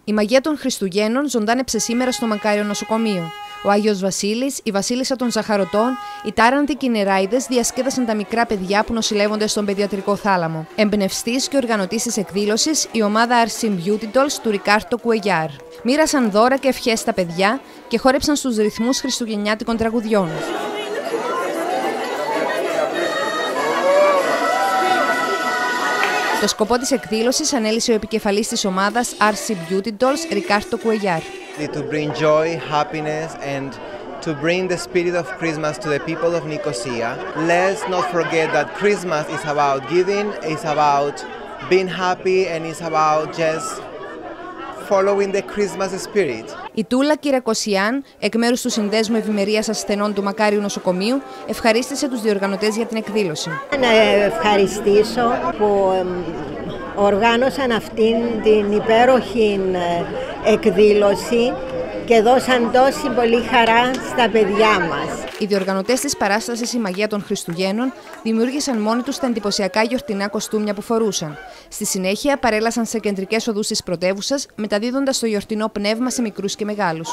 Η μαγεία των Χριστουγέννων ζωντάνεψε σήμερα στο Μακάριο Νοσοκομείο. Ο Άγιος Βασίλης, η Βασίλισσα των Ζαχαρωτών, οι τάραντοι και οι νεράιδες διασκέδασαν τα μικρά παιδιά που νοσηλεύονται στον παιδιατρικό θάλαμο. Εμπνευστής και οργανωτής της εκδήλωσης, η ομάδα RC Beauty Dolls του Ρικάρτο Κουεγιάρ. Μοίρασαν δώρα και ευχές στα παιδιά και χόρεψαν στους ρυθμούς χριστουγεννιάτικων τραγουδιών. Το σκοπό της εκδήλωσης ανέλησε ο επικεφαλής της ομάδας RC Beauty Dolls, Ρικάρτο Κουεγιάρ. To bring joy, happiness and to bring the spirit of Christmas to the people of Nicosia. Let's not forget that Christmas is about giving, it's about being happy and it's about just following the Christmas spirit. Η Τούλα Κυρακοσιάν, εκ μέρους του Συνδέσμου Ευημερίας Ασθενών του Μακάριου Νοσοκομείου, ευχαρίστησε τους διοργανωτές για την εκδήλωση. Να ευχαριστήσω που οργάνωσαν αυτήν την υπέροχη εκδήλωση και δώσαν τόση πολύ χαρά στα παιδιά μας. Οι διοργανωτές της παράστασης «Η Μαγεία των Χριστουγέννων» δημιούργησαν μόνοι τους τα εντυπωσιακά γιορτινά κοστούμια που φορούσαν. Στη συνέχεια παρέλασαν σε κεντρικές οδούς της πρωτεύουσας, μεταδίδοντας το γιορτινό πνεύμα σε μικρούς και μεγάλους.